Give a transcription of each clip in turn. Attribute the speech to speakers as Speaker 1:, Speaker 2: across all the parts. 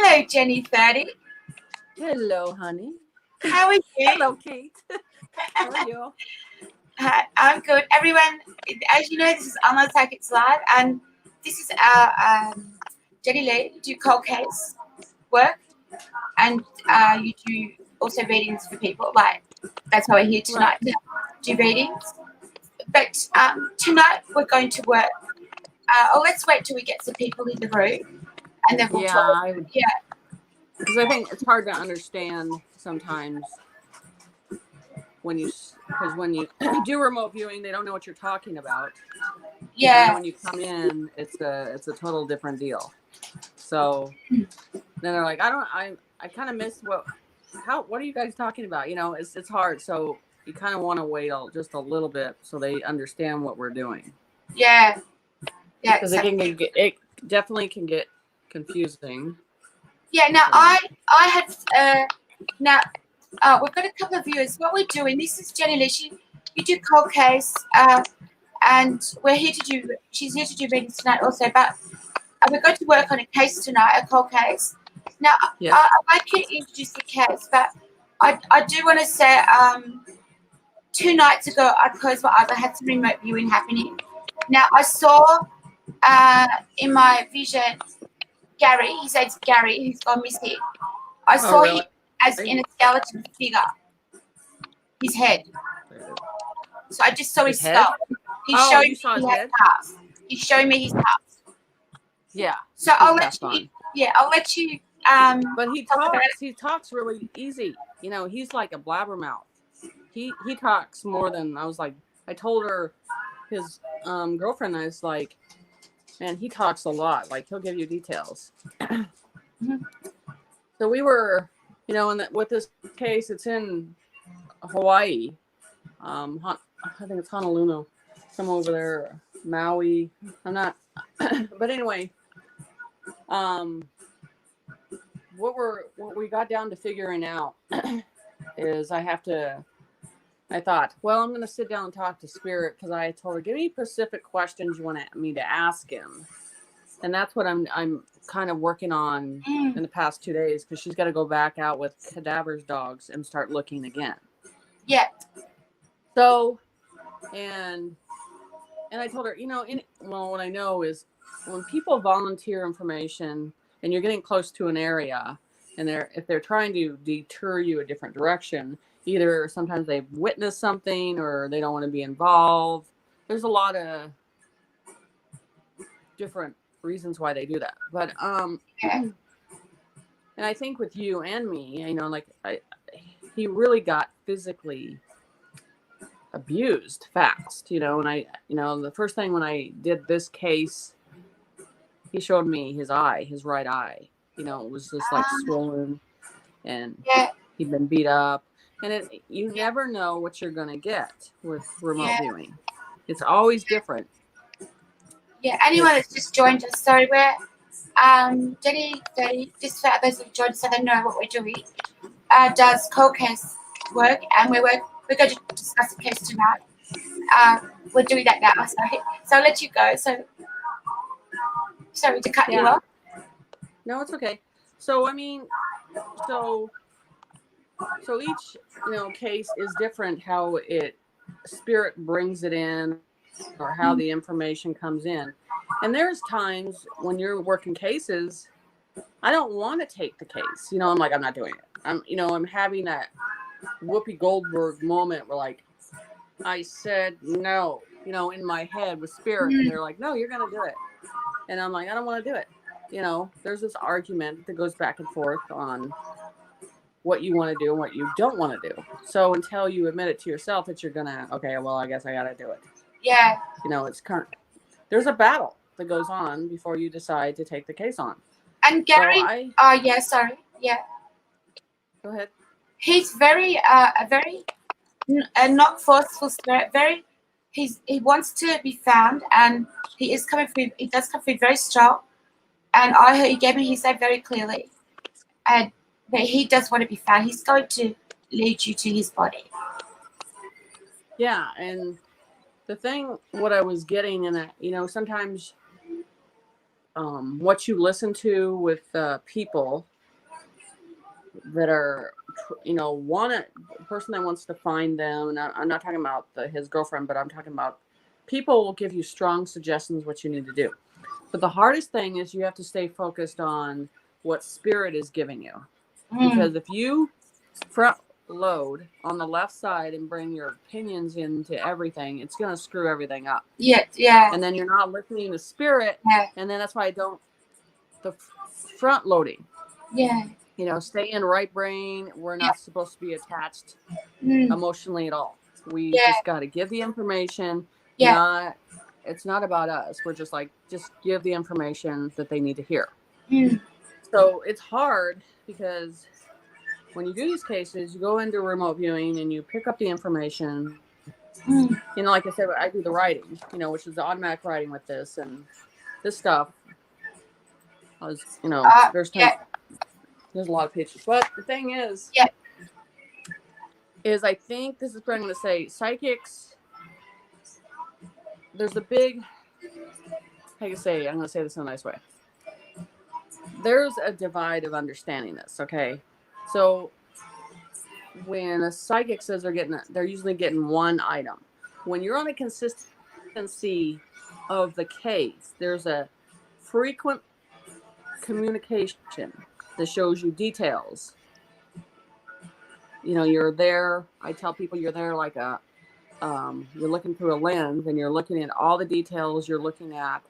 Speaker 1: Hello, Jenny 30.
Speaker 2: Hello, honey.
Speaker 1: How are you?
Speaker 2: Hello, Kate. How are you?
Speaker 1: I'm good. Everyone, as you know, this is Almost Like It's Live, and this is our Jenny Lee. You do cold case work, and you do also readings for people. Like, that's why we're here tonight, to do readings. But tonight we're going to work. Let's wait till we get some people in the room, and then we'll talk.
Speaker 2: Because I think it's hard to understand sometimes when you do remote viewing, they don't know what you're talking about.
Speaker 1: Yeah.
Speaker 2: And when you come in, it's a total different deal. So then they're like, I kind of miss what are you guys talking about? You know, it's hard. So you kind of want to wait just a little bit so they understand what we're doing.
Speaker 1: Yeah. Yeah.
Speaker 2: Because it definitely can get confusing.
Speaker 1: Yeah. Now I have we've got a couple of viewers. What we're doing, this is Jenny Lee. You do cold case, and she's here to do readings tonight also. But we're going to work on a case tonight, a cold case. Now, I'd like you to introduce the case, but I do want to say 2 nights ago I closed my eyes. I had some remote viewing happening. Now, I saw in my vision Gary, he says Gary, who's gone missing. I saw him as in a skeleton figure, his head. So I just saw his skull. He showed me his past. He's showing me his past.
Speaker 2: Yeah.
Speaker 1: So I'll let you. Yeah, I'll let you.
Speaker 2: But he talks really easy. You know, he's like a blabbermouth. He talks more than I told her his girlfriend, I was like, man, he talks a lot. Like, he'll give you details. So we were, you know, with this case, it's in Hawaii. I think it's Honolulu. Some over there, Maui. I'm not, but anyway, what we got down to figuring out is I thought, well, I'm going to sit down and talk to Spirit, because I told her, give me specific questions you want me to ask him. And that's what I'm kind of working on in the past 2 days, because she's got to go back out with Cadaver's dogs and start looking again.
Speaker 1: Yeah.
Speaker 2: So, and I told her, you know, what I know is when people volunteer information and you're getting close to an area, and if they're trying to deter you a different direction, either sometimes they've witnessed something or they don't want to be involved. There's a lot of different reasons why they do that. But and I think with you and me, you know, he really got physically abused fast, you know. And the first thing when I did this case, he showed me his right eye. You know, it was just like swollen, and he'd been beat up. And you never know what you're going to get with remote viewing. It's always different.
Speaker 1: Yeah, anyone that's just joined us, sorry, we're Jenny, just for those who've joined us so they know what we're doing, does cold case work, and we're going to discuss the case tonight. We're doing that now, sorry. So I'll let you go. So, sorry to cut you off.
Speaker 2: No, it's okay. So, I mean, so each, you know, case is different, how Spirit brings it in, or how the information comes in. And there's times when you're working cases, I don't want to take the case. You know, I'm like, I'm not doing it. I'm having that Whoopi Goldberg moment where, like, I said no, you know, in my head with Spirit, and they're like, no, you're going to do it. And I'm like, I don't want to do it. You know, there's this argument that goes back and forth on what you want to do and what you don't want to do. So until you admit it to yourself that you're gonna, okay, well, I guess I gotta do it.
Speaker 1: Yeah.
Speaker 2: You know, there's a battle that goes on before you decide to take the case on.
Speaker 1: And Gary, sorry. Yeah.
Speaker 2: Go ahead.
Speaker 1: He's very, not forceful Spirit. He wants to be found, and he does come through very strong. And I heard he gave me his name very clearly. But he does want to be found. He's going to lead you to his body.
Speaker 2: Yeah, and the thing, what I was getting in that, you know, sometimes what you listen to with people that are, a person that wants to find them. And I'm not talking about his girlfriend, but I'm talking about people will give you strong suggestions what you need to do. But the hardest thing is you have to stay focused on what spirit is giving you. Because if you front load on the left side and bring your opinions into everything, it's going to screw everything up.
Speaker 1: Yeah.
Speaker 2: And then you're not listening to spirit.
Speaker 1: Yeah.
Speaker 2: And then that's why I don't, the front loading.
Speaker 1: Yeah.
Speaker 2: Stay in right brain. We're not supposed to be attached emotionally at all. We just got to give the information. It's not about us. We're just give the information that they need to hear. So it's hard because when you do these cases, you go into remote viewing and you pick up the information. Like I said, I do the writing, which is the automatic writing with this and this stuff. There's a lot of pages. But the thing is, I think this is what I'm going to say. Psychics, there's a big, I'm going to say this in a nice way. There's a divide of understanding this, okay? So when a psychic says they're usually getting one item. When you're on a consistency of the case, there's a frequent communication that shows you details. You're there. I tell people you're there like you're looking through a lens and you're looking at all the details. You're looking at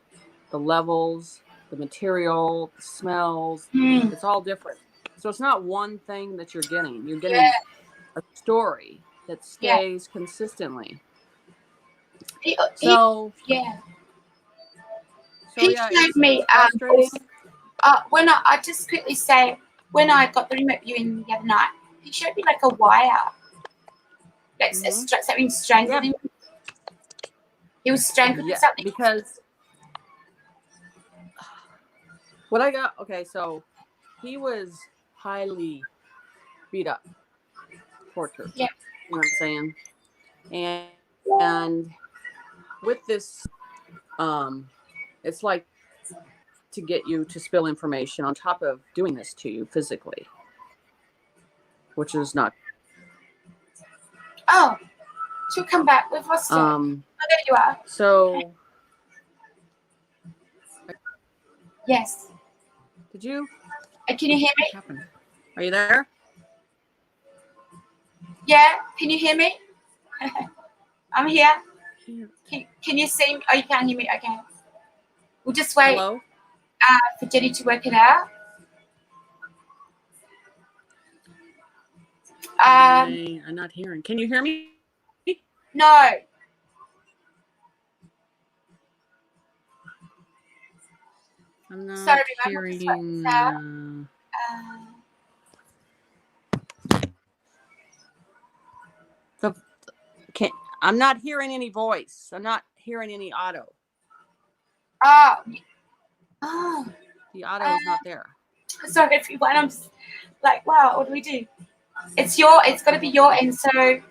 Speaker 2: the levels, the material, the smells. It's all different. So it's not one thing that you're getting. You're getting a story that stays consistently.
Speaker 1: He
Speaker 2: showed
Speaker 1: me when I just quickly say, when I got the remote viewing the other night, he showed me like a wire, like something strangled him. He was strangled with something.
Speaker 2: Because what I got, so he was highly beat up, tortured. You know what I'm saying? And with this, it's like to get you to spill information on top of doing this to you physically, which is not.
Speaker 1: Oh, she'll come back. We've lost her. Oh, there you are.
Speaker 2: So.
Speaker 1: Yes.
Speaker 2: Did you?
Speaker 1: Can you hear me?
Speaker 2: Are you there?
Speaker 1: Yeah. Can you hear me? I'm here. Can you see me? Oh, you can't hear me. Okay. We'll just wait.
Speaker 2: Hello?
Speaker 1: For Jenny to work it out.
Speaker 2: I'm not hearing. Can you hear me?
Speaker 1: No.
Speaker 2: I'm not
Speaker 1: Sorry,
Speaker 2: hearing. I'm not hearing any voice. I'm not hearing any auto. The auto is not there.
Speaker 1: Sorry, everyone. I'm just like, wow, what do we do? It's got to be your end. So. Okay,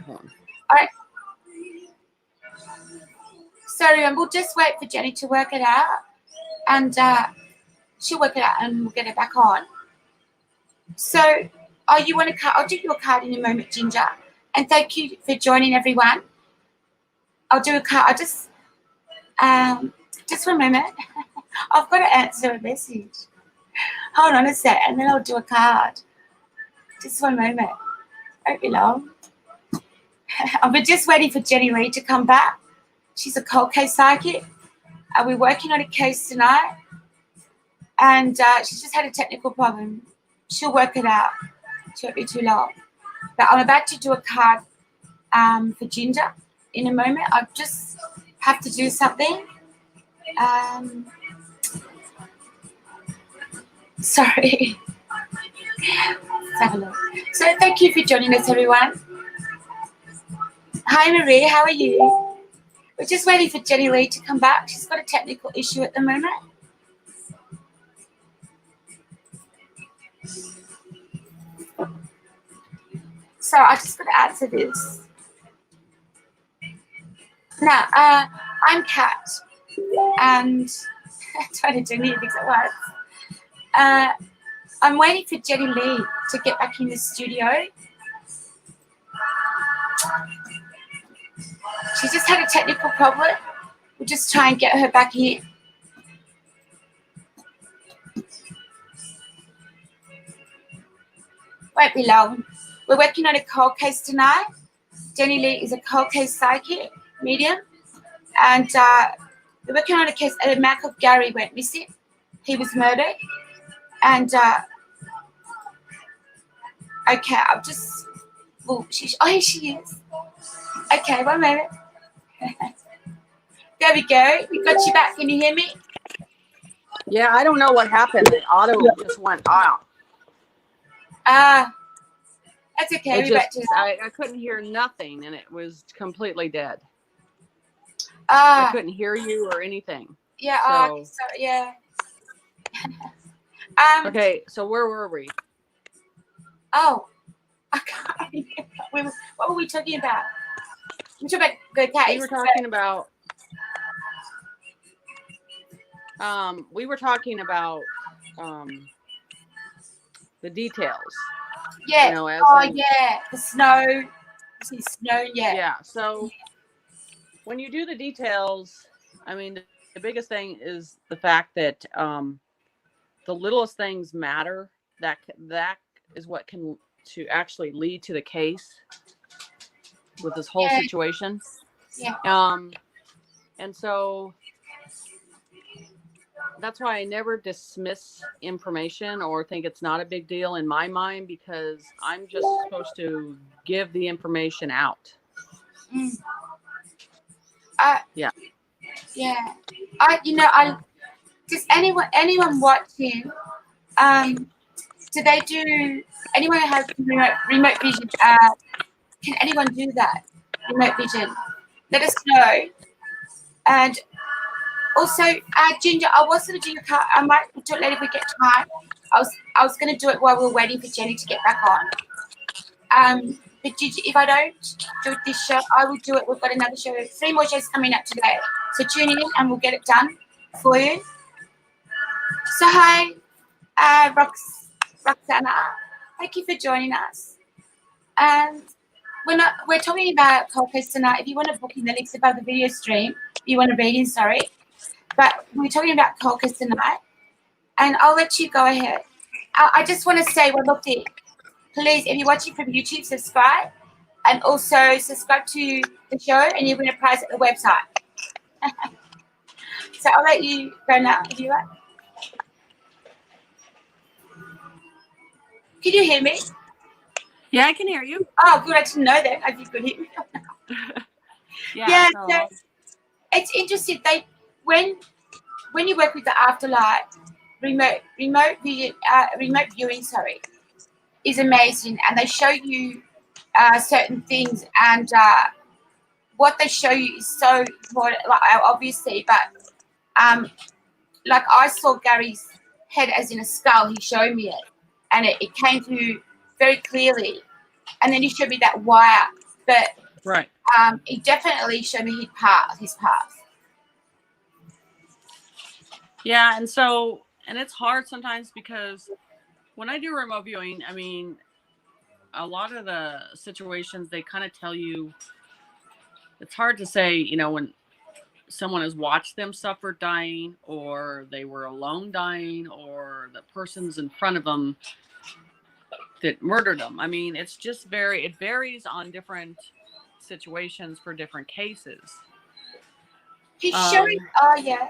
Speaker 2: hold on.
Speaker 1: All right. Sorry, and we'll just wait for Jenny to work it out, and she'll work it out, and we'll get it back on. So, you want a card? I'll do your card in a moment, Ginger. And thank you for joining, everyone. I'll do a card. I just for a moment. I've got to answer a message. Hold on a sec, and then I'll do a card. Just one moment. Won't be long. I'm just waiting for Jenny Lee to come back. She's a cold case psychic. We're working on a case tonight, and she's just had a technical problem. She'll work it out. It won't be too long. But I'm about to do a card for Ginger in a moment. I just have to do something. Sorry. Let's have a look. So thank you for joining us, everyone. Hi, Marie. How are you? We're just waiting for Jenny Lee to come back. She's got a technical issue at the moment. So I just got to answer this. Now, I'm Kat, and trying to do many things at once. I'm waiting for Jenny Lee to get back in the studio. She just had a technical problem. We'll just try and get her back in. Won't be long. We're working on a cold case tonight. Jenny Lee is a cold case psychic medium, and we're working on a case. A man called Gary went missing. He was murdered, and okay, I'm just. Oh, here she is. Okay, one moment. There we go. We got you back. Can you hear me?
Speaker 2: Yeah, I don't know what happened. The auto just went out.
Speaker 1: That's okay.
Speaker 2: I couldn't hear nothing, and it was completely dead.
Speaker 1: I
Speaker 2: I couldn't hear you or anything.
Speaker 1: Yeah.
Speaker 2: So,
Speaker 1: So yeah.
Speaker 2: Okay, so where were we?
Speaker 1: Oh, I can't remember. What were we talking about? We were talking about the case.
Speaker 2: We were talking about. We were talking about the details.
Speaker 1: Yeah.
Speaker 2: You know,
Speaker 1: yeah, the snow. Snow. Yeah.
Speaker 2: Yeah. So when you do the details, I mean, the biggest thing is the fact that the littlest things matter. That is what can to actually lead to the case with this whole situation.
Speaker 1: Yeah.
Speaker 2: And so that's why I never dismiss information or think it's not a big deal in my mind, because I'm just supposed to give the information out. Yeah.
Speaker 1: Yeah. I just anyone watching, do they do, anyone who has remote vision, can anyone do that? Remote vision. Let us know. And also, Ginger, I was going to do your card. I might do it later if we get time. I was going to do it while we were waiting for Jenny to get back on. But Ginger, if I don't do this show, I will do it. We've got another show, 3 more shows coming up today. So tune in and we'll get it done for you. So hi, Roxana. Thank you for joining us. And we're talking about cold case tonight. If you want to book in, the links above the video stream. If you want to read in, sorry. But we're talking about cold case tonight. And I'll let you go ahead. I just want to say one more thing. Please, if you're watching from YouTube, subscribe. And also subscribe to the show and you win a prize at the website. So I'll let you go now if you like. Can you hear me?
Speaker 2: Yeah, I can hear you.
Speaker 1: Oh, good. I didn't know that. I think you could hear me. So it's interesting. When you work with the afterlife, remote viewing, is amazing, and they show you certain things, and what they show you is so important, like, obviously, but like I saw Gary's head as in a skull. He showed me it, and it came through very clearly, and then he showed me that wire, but
Speaker 2: right.
Speaker 1: He definitely showed me his path.
Speaker 2: Yeah, and it's hard sometimes because when I do remote viewing, I mean, a lot of the situations, they kind of tell you, it's hard to say, you know, when someone has watched them suffer dying, or they were alone dying, or the person's in front of them that murdered them. I mean, it's just it varies on different situations for different cases.
Speaker 1: He's showing, yeah.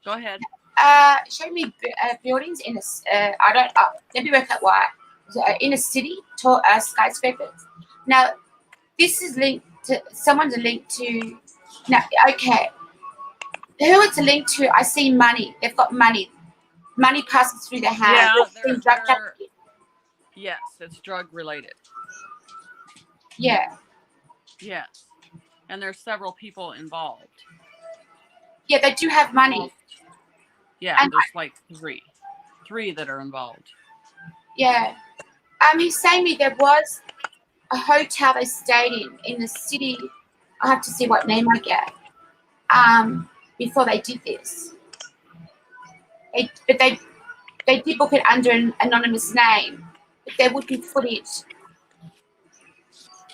Speaker 2: Go ahead.
Speaker 1: Show me buildings in let me work out why. In a city, tall skyscrapers. Now, this is linked to, someone's linked to, now, okay. Who it's linked to, I see money. They've got money. Money passes through their hands.
Speaker 2: Yeah, yes, it's drug related.
Speaker 1: Yeah.
Speaker 2: Yes. And there's several people involved.
Speaker 1: Yeah, they do have money.
Speaker 2: Yeah, and there's like three that are involved.
Speaker 1: Yeah. He's saying me there was a hotel they stayed in the city. I have to see what name I get. before they did this. But they did book it under an anonymous name. But there would be footage.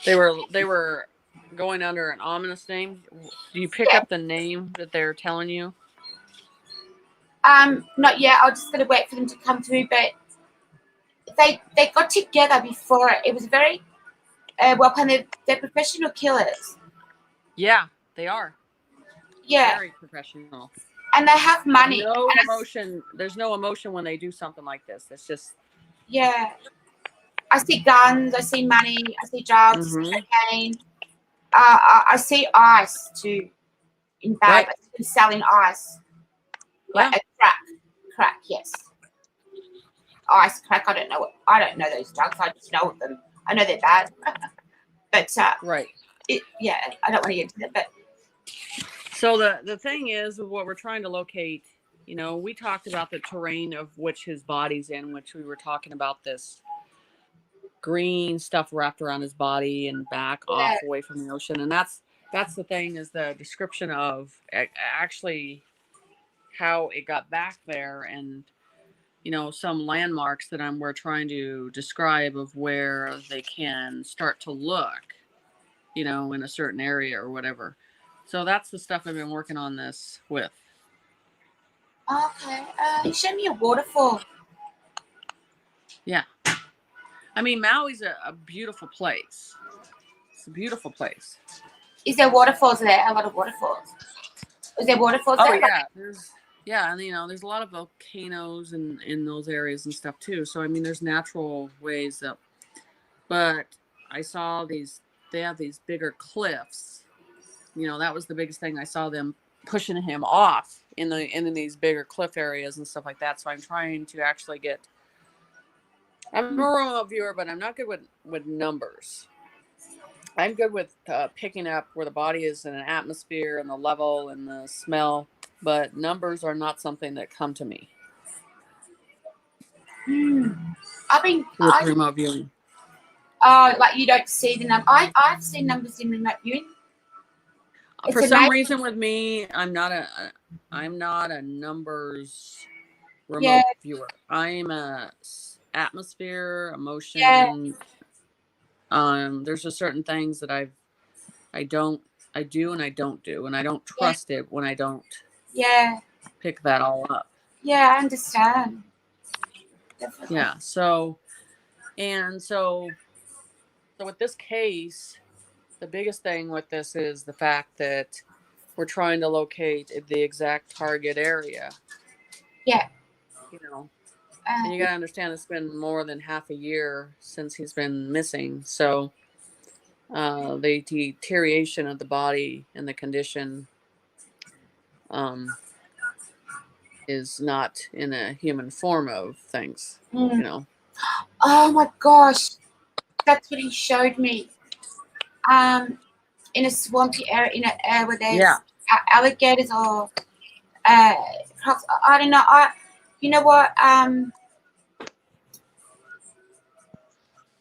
Speaker 2: They were going under an ominous name. Do you pick up the name that they're telling you?
Speaker 1: Not yet. I'm just gonna wait for them to come through. But they got together before it. It was very well planned. They're professional killers.
Speaker 2: Yeah, they are.
Speaker 1: Yeah,
Speaker 2: very professional.
Speaker 1: And they have money.
Speaker 2: No emotion. There's no emotion when they do something like this. It's just.
Speaker 1: Yeah. I see guns. I see money. I see drugs.
Speaker 2: Mm-hmm.
Speaker 1: Cocaine. I see ice too. In bag,
Speaker 2: Right.
Speaker 1: like selling ice. Like a crack. Yes. Ice, crack. I don't know those drugs. I just know them. I know they're bad. But
Speaker 2: right.
Speaker 1: I don't want to get into that. But
Speaker 2: so the thing is, what we're trying to locate. You know, we talked about the terrain of which his body's in, which we were talking about this green stuff wrapped around his body and back off away from the ocean. And that's the thing, is the description of actually how it got back there, and, you know, some landmarks that we're trying to describe of where they can start to look, you know, in a certain area or whatever. So that's the stuff I've been working on this with.
Speaker 1: okay. You showed me a waterfall.
Speaker 2: Yeah. I mean, Maui's a beautiful place. It's a beautiful place.
Speaker 1: Is there waterfalls there? A lot of waterfalls. Is there waterfalls there?
Speaker 2: Yeah, and, you know, there's a lot of volcanoes in those areas and stuff too. So, I mean, there's natural ways up. But I saw they have these bigger cliffs. You know, that was the biggest thing. I saw them pushing him off in these bigger cliff areas and stuff like that. So I'm trying to actually get. I'm a remote viewer, but I'm not good with numbers. I'm good with picking up where the body is in an atmosphere and the level and the smell, but numbers are not something that come to me.
Speaker 1: With
Speaker 2: remote viewing.
Speaker 1: Like you don't see the number. I've seen numbers in remote viewing.
Speaker 2: For some reason, with me, I'm not a numbers remote viewer. I'm a atmosphere, emotion. Yeah. There's just certain things that I do and I don't do, and I don't trust it when I don't pick that all up.
Speaker 1: Yeah, I understand. Definitely.
Speaker 2: Yeah. So with this case, the biggest thing with this is the fact that we're trying to locate the exact target area.
Speaker 1: Yeah.
Speaker 2: You know, and you got to understand, it's been more than half a year since he's been missing. So the deterioration of the body and the condition is not in a human form of things, you know.
Speaker 1: Oh my gosh. That's what he showed me. In a swampy area, in an area where there's alligators or crocs. I don't know. You know what?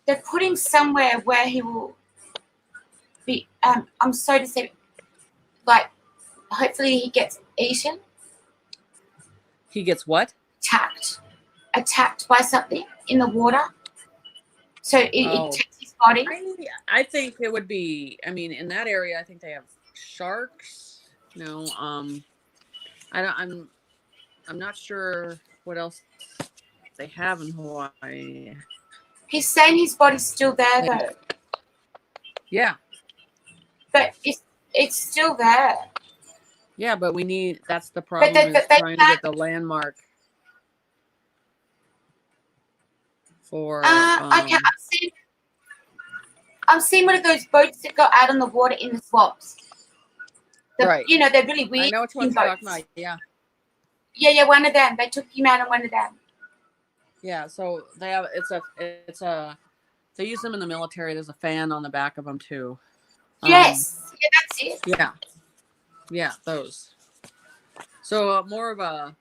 Speaker 1: They're putting somewhere where he will be. I'm sorry to say, like, hopefully he gets eaten.
Speaker 2: He gets what?
Speaker 1: Attacked by something in the water. So it takes his body.
Speaker 2: I think it would be. I mean, in that area, I think they have sharks. You know, I'm not sure what else they have in Hawaii.
Speaker 1: He's saying his body's still there, though.
Speaker 2: Yeah.
Speaker 1: But it's still there.
Speaker 2: Yeah, but that's the problem, is trying to get the landmark for...
Speaker 1: okay, I'm seeing one of those boats that go out on the water in the swamps.
Speaker 2: Right.
Speaker 1: You know, they're really weird.
Speaker 2: I know which ones you're talking about, yeah.
Speaker 1: Yeah, one of them. They took him out on one of them.
Speaker 2: Yeah, so they have, they use them in the military. There's a fan on the back of them too.
Speaker 1: Yes. Yeah, that's it.
Speaker 2: Yeah. Yeah, those. So more of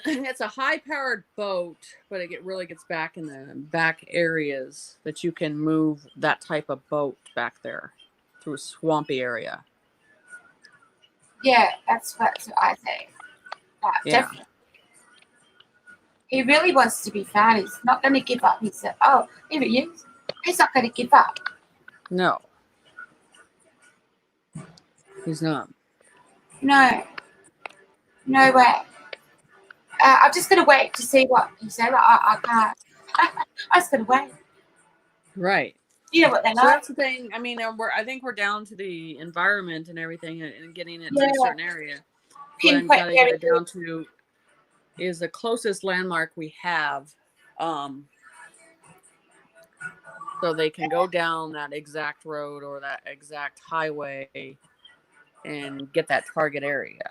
Speaker 2: it's a high-powered boat, but it really gets back in the back areas that you can move that type of boat back there through a swampy area.
Speaker 1: Yeah, that's what I say.
Speaker 2: Yeah.
Speaker 1: Definitely. He really wants to be found. He's not going to give up. He said, oh, here he is. He's not going to give up.
Speaker 2: No. He's not.
Speaker 1: No. No way. I'm just going to wait to see what he said. I can't. I'm just going to wait.
Speaker 2: Right.
Speaker 1: You know what they're
Speaker 2: So
Speaker 1: like.
Speaker 2: that's the thing. I mean, I think we're down to the environment and everything and getting it
Speaker 1: Yeah.
Speaker 2: to a certain area. What I'm
Speaker 1: Pinpoint
Speaker 2: got to get
Speaker 1: very
Speaker 2: it down to is the closest landmark we have. So they can go down that exact road or that exact highway and get that target area.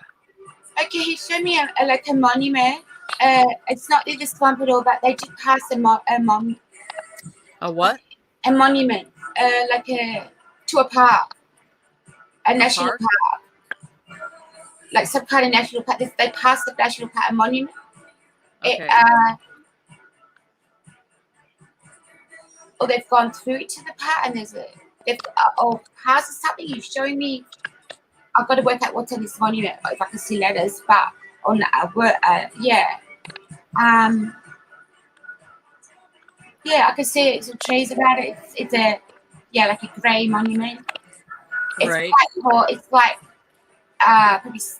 Speaker 1: Okay, he showed me like a monument. It's not the swamp at all, but they did pass a
Speaker 2: what?
Speaker 1: A monument, like to a park, a national park, like some kind of national park. They passed the national park, a monument.
Speaker 2: Okay.
Speaker 1: Or they've gone through to the park, and they've passed or something. You're showing me. I've got to work out what's on this monument, if I can see letters, but on yeah. Yeah, I can see some trees about it. It's like a grey monument. It's
Speaker 2: right.
Speaker 1: quite tall. It's like probably just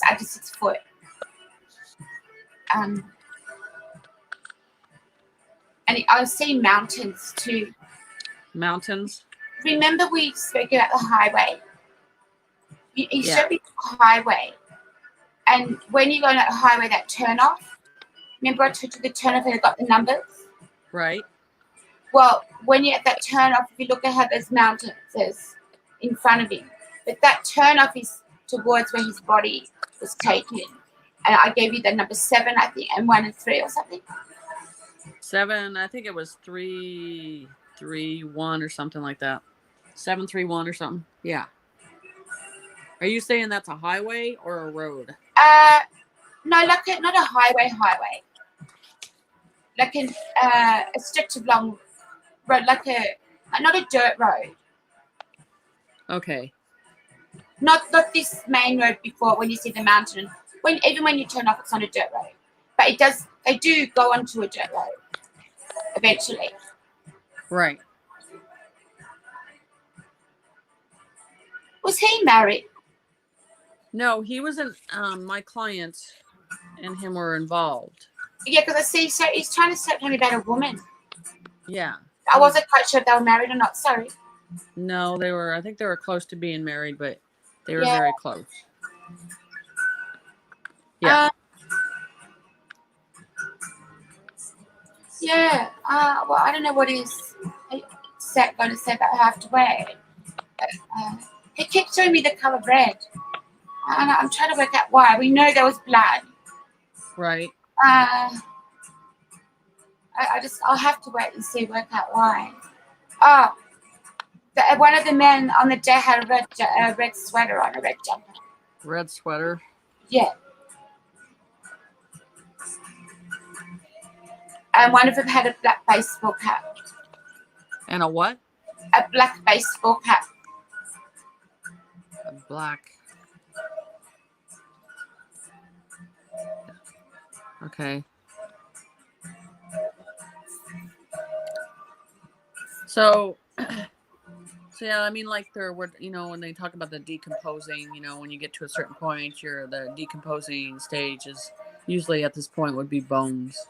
Speaker 1: under 6 foot. And I see mountains too.
Speaker 2: Mountains.
Speaker 1: Remember we spoke about the highway. You
Speaker 2: Yeah.
Speaker 1: showed me the highway, and when you go on that highway, that turn off. Remember I told you the turn off and I got the numbers.
Speaker 2: Right.
Speaker 1: Well, when you're at that turn off, if you look at how there's mountains in front of him, but that turn off is towards where his body was taken. And I gave you the number 7, I think, and 1 and 3 or something.
Speaker 2: 7, I think it was 3, 3, 1 or something like that. 7, 3, 1 or something. Yeah. Are you saying that's a highway or a road?
Speaker 1: No, like not a highway. Like a stretch of long road, like not a dirt road.
Speaker 2: Okay.
Speaker 1: Not this main road before when you see the mountain. Even when you turn off, it's not a dirt road. But they do go onto a dirt road eventually.
Speaker 2: Right.
Speaker 1: Was he married?
Speaker 2: No, he wasn't. My client and him were involved.
Speaker 1: Yeah, because I see. So he's trying to say something about a woman.
Speaker 2: Yeah.
Speaker 1: I wasn't quite sure if they were married or not. Sorry.
Speaker 2: No, they were. I think they were close to being married, but they were very close. Yeah.
Speaker 1: Yeah. Well, I don't know what he's going to say about I have to wear it. He kept showing me the color red. And I'm trying to work out why. We know there was blood.
Speaker 2: Right.
Speaker 1: I'll have to wait and see, work out why. One of the men on the day had a red sweater on, a red jumper.
Speaker 2: Red sweater.
Speaker 1: Yeah. And one of them had a black baseball cap.
Speaker 2: And a what?
Speaker 1: A black baseball cap.
Speaker 2: A black. Okay. So yeah, I mean, like when they talk about the decomposing, when you get to a certain point, the decomposing stage is usually at this point would be bones.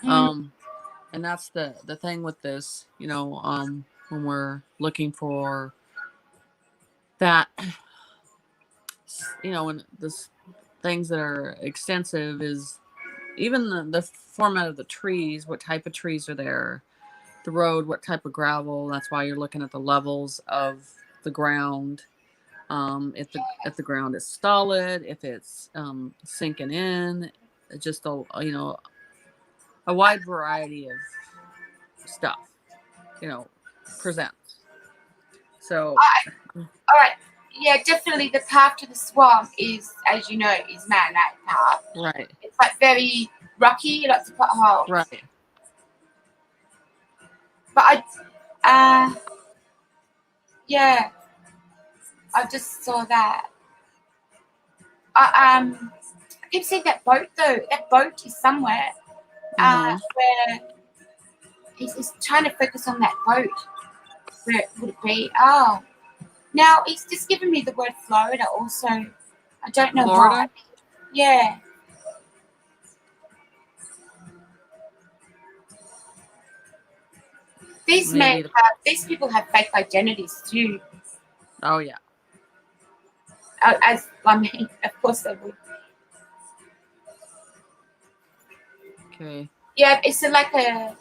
Speaker 2: And that's the thing with this, when we're looking for that, when this things that are extensive is even the format of the trees, what type of trees are there, the road, what type of gravel. That's why you're looking at the levels of the ground. If the ground is solid, if it's sinking in, just a wide variety of stuff, presents. So
Speaker 1: all right. Yeah, definitely the path to the swamp is, as you know, is man-made path.
Speaker 2: Right.
Speaker 1: It's like very rocky, lots of potholes.
Speaker 2: Right.
Speaker 1: But yeah. I just saw that. I keep seeing that boat though. That boat is somewhere. Where he's trying to focus on that boat. Where would it be? Oh, now he's just given me the word Florida. Also, I don't know
Speaker 2: Florida?
Speaker 1: why. Yeah. These
Speaker 2: Maybe.
Speaker 1: these people have fake identities too.
Speaker 2: Oh yeah.
Speaker 1: As I mean, of course they would.
Speaker 2: Okay.
Speaker 1: Yeah, it's like a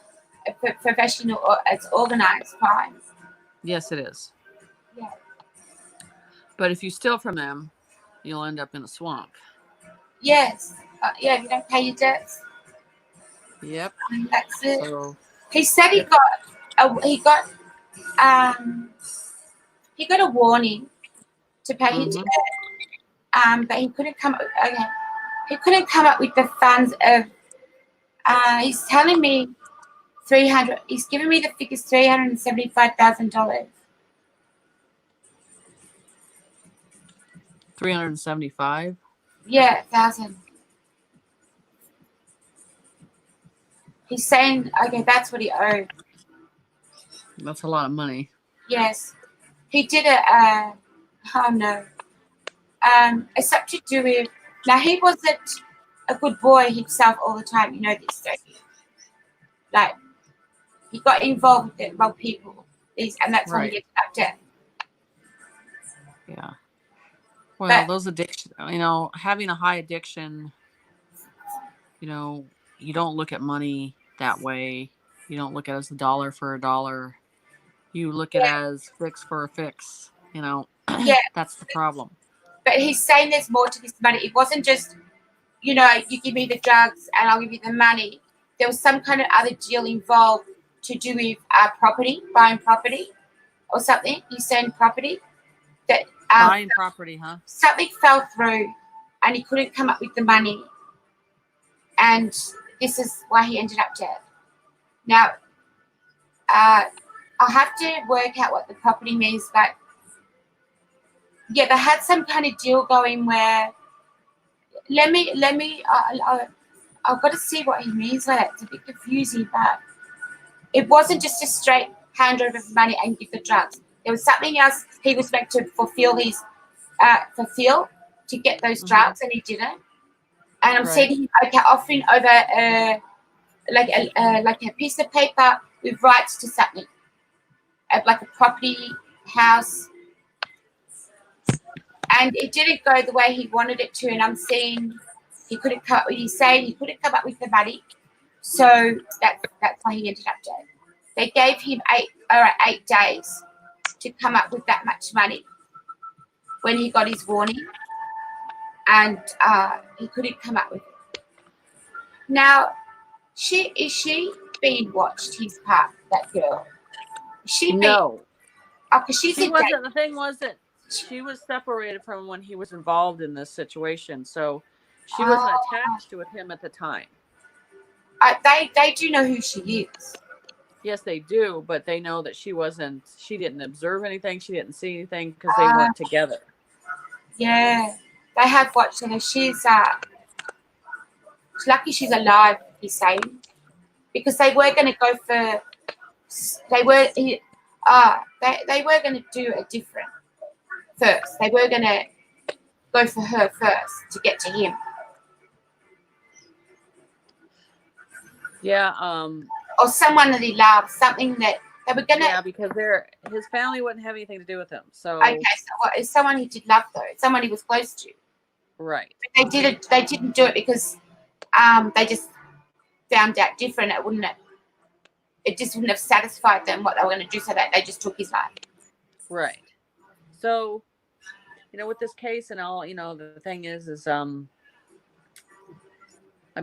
Speaker 1: professional, or it's organized crime.
Speaker 2: Yes, it is.
Speaker 1: Yeah.
Speaker 2: But if you steal from them, you'll end up in a swamp.
Speaker 1: Yes. Yeah, if you don't pay your debts.
Speaker 2: Yep.
Speaker 1: That's it.
Speaker 2: So
Speaker 1: He said he got a warning to pay his debt. But he couldn't come. Okay, he couldn't come up with the funds of. He's telling me 300. He's giving me the figures $375,000.
Speaker 2: 375.
Speaker 1: Yeah, thousand. He's saying, okay, that's what he owed.
Speaker 2: That's a lot of money.
Speaker 1: Yes, he did oh no. It's something to do with. Now he wasn't a good boy himself all the time. You know this, don't you? Like he got involved with the wrong people, and that's why he ended up dead.
Speaker 2: Yeah. Well, those addiction, having a high addiction, you don't look at money that way. You don't look at it as a dollar for a dollar. You look at it as fix for a fix.
Speaker 1: Yeah.
Speaker 2: That's the problem.
Speaker 1: But he's saying there's more to this money. It wasn't just, you give me the drugs and I'll give you the money. There was some kind of other deal involved to do with property, buying property or something. He's saying property. That
Speaker 2: buying property, huh?
Speaker 1: Something fell through and he couldn't come up with the money. And this is why he ended up dead. Now, I'll have to work out what the property means, but yeah, they had some kind of deal going where I've got to see what he means by that. It's a bit confusing, but it wasn't just a straight hand over of money and give the drugs. There was something else he was meant to fulfill to get those drugs, and he didn't. And I'm seeing him offering over like a piece of paper with rights to something, like a property, house. And it didn't go the way he wanted it to, and I'm seeing he's saying he couldn't come up with the money, so that's why he ended up dead. They gave him 8 days to come up with that much money when he got his warning, and he couldn't come up with it. Now, is she being watched? His part, that girl. Is she
Speaker 2: no.
Speaker 1: Because she's
Speaker 2: she wasn't. The thing was that she was separated from when he was involved in this situation, so she wasn't attached with him at the time.
Speaker 1: They do know who she is.
Speaker 2: Yes, they do, but they know that she didn't observe anything, she didn't see anything because they weren't together.
Speaker 1: Yeah, they have watched her. She's lucky she's alive, he's saying, because they were going to go for. They were going to do a different first. They were going to go for her first to get to him.
Speaker 2: Yeah.
Speaker 1: Or someone that he loved, something that they were going to.
Speaker 2: Yeah, because his family wouldn't have anything to do with him. So.
Speaker 1: Okay, so it's someone he did love, though. Someone he was close to.
Speaker 2: Right.
Speaker 1: But they didn't do it because they just found out different. It just wouldn't have satisfied them what they were going to do, so that they just took his life.
Speaker 2: Right. So, with this case and all, the thing is I've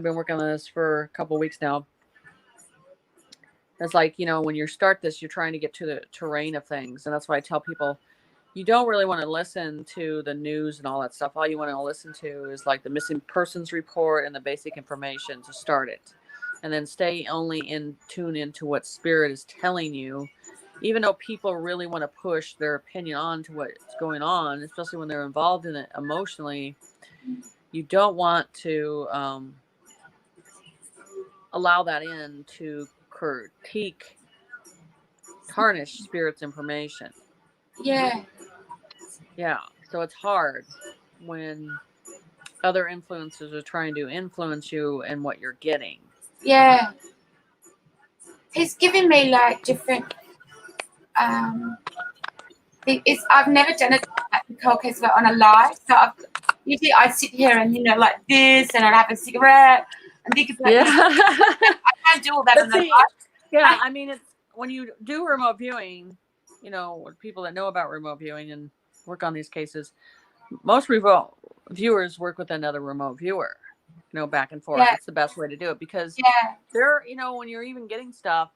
Speaker 2: been working on this for a couple of weeks now. It's like, when you start this, you're trying to get to the terrain of things. And that's why I tell people, you don't really want to listen to the news and all that stuff. All you want to listen to is like the missing persons report and the basic information to start it. And then tune into what spirit is telling you. even though people really want to push their opinion on to what's going on, especially when they're involved in it emotionally, you don't want to allow that in to tarnish spirit's information.
Speaker 1: Yeah.
Speaker 2: Yeah. So it's hard when other influences are trying to influence you and what you're getting.
Speaker 1: Yeah. He's giving me like different I've never done it at the cold case on a live. So usually I sit here and like this, and I'd have a cigarette and think about
Speaker 2: Yeah.
Speaker 1: I can't do all that on the live.
Speaker 2: Yeah, I mean, it's when you do remote viewing, people that know about remote viewing and work on these cases, most remote viewers work with another remote viewer, back and forth.
Speaker 1: Yeah.
Speaker 2: It's the best way to do it because when you're even getting stuff,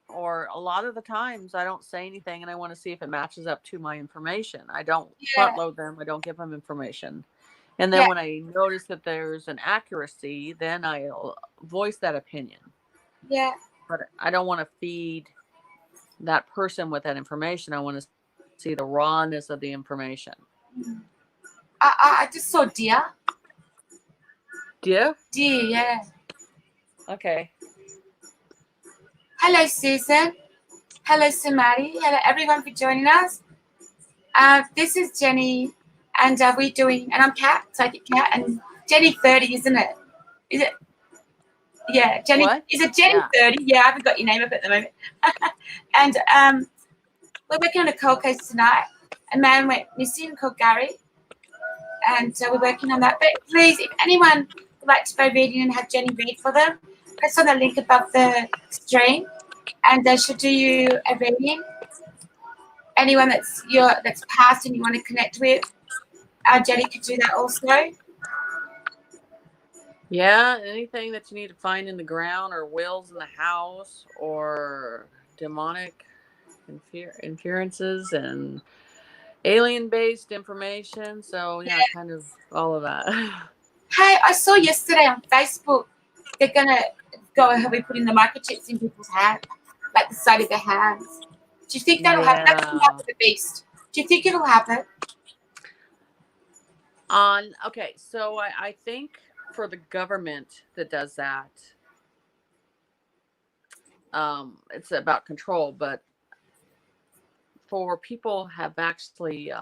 Speaker 2: or a lot of the times I don't say anything and I want to see if it matches up to my information. I don't front load them. I don't give them information. And then when I notice that there's an accuracy, then I'll voice that opinion.
Speaker 1: Yeah.
Speaker 2: But I don't want to feed that person with that information. I want to see the rawness of the information.
Speaker 1: I just saw deer.
Speaker 2: Deer?
Speaker 1: Deer, yeah.
Speaker 2: Okay.
Speaker 1: Hello, Susan. Hello, Samari. Hello, everyone, for joining us. This is Jenny, and we're doing, and I'm Kat, Psychic Kat, and Jenny 30, isn't it? Is it? Yeah, Jenny.
Speaker 2: What?
Speaker 1: Is it Jenny 30? Yeah, I haven't got your name up at the moment. And we're working on a cold case tonight. A man went missing called Gary, and we're working on that. But please, if anyone would like to go reading and have Jenny read for them, press on the link above the stream, and she'll do you a reading. Anyone that's passed and you want to connect with, Jenny could do that also.
Speaker 2: Yeah, anything that you need to find in the ground, or wills in the house, or demonic inferences and alien-based information. So yeah, kind of all of that.
Speaker 1: Hey, I saw yesterday on Facebook they're gonna go ahead with putting the microchips in people's hands, like the side of their hands. Do you think that'll happen? That's gonna happen to the beast. Do you think it'll happen?
Speaker 2: Okay, so I think for the government that does that, it's about control, but for people have actually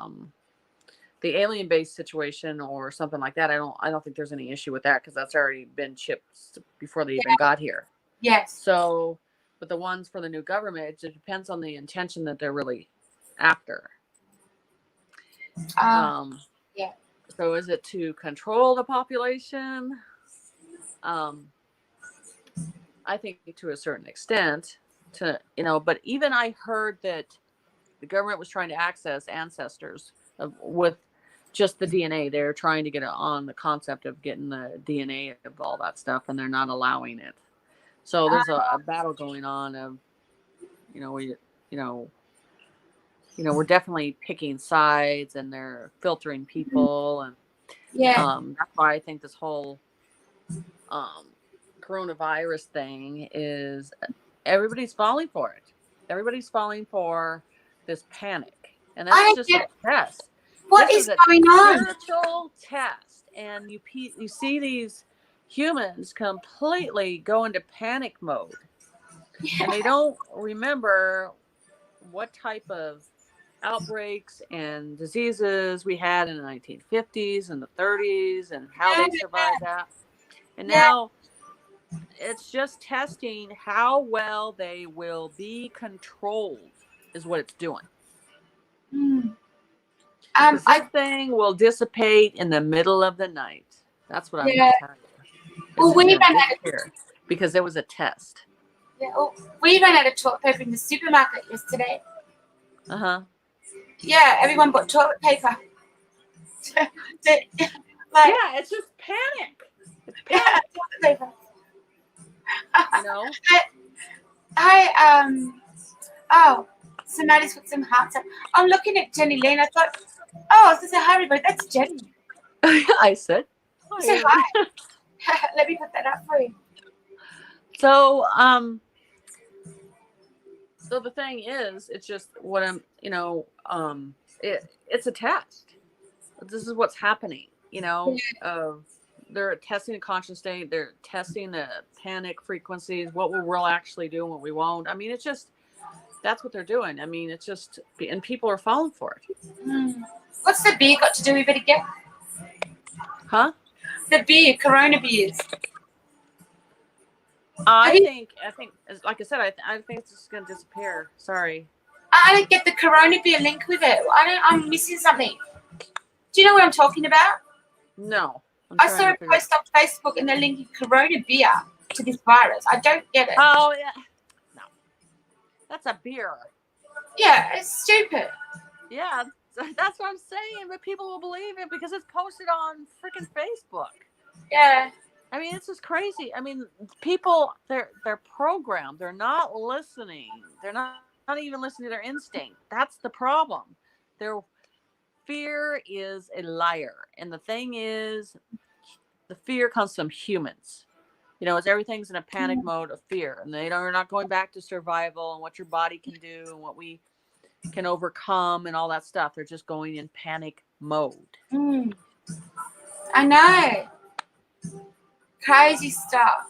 Speaker 2: the alien based situation or something like that, I don't think there's any issue with that, because that's already been chipped before they even got here.
Speaker 1: Yes.
Speaker 2: So, but the ones for the new government, it just depends on the intention that they're really after.
Speaker 1: Yeah.
Speaker 2: So is it to control the population? I think to a certain extent, but even I heard that the government was trying to access ancestors with just the DNA. They're trying to get on the concept of getting the DNA of all that stuff, and they're not allowing it. So there's a battle going on of, we're definitely picking sides, and they're filtering people, and that's why I think this whole coronavirus thing is everybody's falling for it. Everybody's falling for this panic, and that's just a test.
Speaker 1: What is going on?
Speaker 2: Spiritual test, and you see these humans completely go into panic mode, and they don't remember what type of outbreaks and diseases we had in the 1950s and the 30s, and how they survived that. And now it's just testing how well they will be controlled, is what it's doing. This thing will dissipate in the middle of the night. That's what I'm going to tell you.
Speaker 1: Well, we ran out
Speaker 2: of because there was a test.
Speaker 1: Yeah, we ran out of toilet paper in the supermarket yesterday. Yeah, everyone bought toilet paper.
Speaker 2: It's just panic. It's panic.
Speaker 1: Toilet paper. Somebody's put some hearts up. I'm looking at Jenny Lynn. I thought, I was going to say hi, but that's Jenny.
Speaker 2: I said
Speaker 1: hi. Say hi. Let me put that up for you.
Speaker 2: So, So the thing is, it's just what I'm, it's a test. This is what's happening, they're testing the conscious state. They're testing the panic frequencies, what we'll actually do and what we won't. I mean, it's just, that's what they're doing. I mean, it's just, and people are falling for it.
Speaker 1: Mm. What's the beer got to do with it again?
Speaker 2: Huh?
Speaker 1: The beer, Corona beers.
Speaker 2: I think, like I said, I think it's just going to disappear. Sorry.
Speaker 1: I don't get the Corona beer link with it. I'm missing something. Do you know what I'm talking about?
Speaker 2: No.
Speaker 1: I saw a post on Facebook and they're linking Corona beer to this virus. I don't get it.
Speaker 2: Oh, yeah. No. That's a beer.
Speaker 1: Yeah, it's stupid.
Speaker 2: Yeah, that's what I'm saying, but people will believe it because it's posted on freaking Facebook.
Speaker 1: Yeah.
Speaker 2: I mean, it's just crazy. I mean, people, they're programmed. They're not listening. They're not even listening to their instinct. That's the problem. Their fear is a liar. And the thing is, the fear comes from humans. It's everything's in a panic mode of fear. And they're not going back to survival and what your body can do and what we can overcome and all that stuff. They're just going in panic mode.
Speaker 1: I know. Crazy stuff.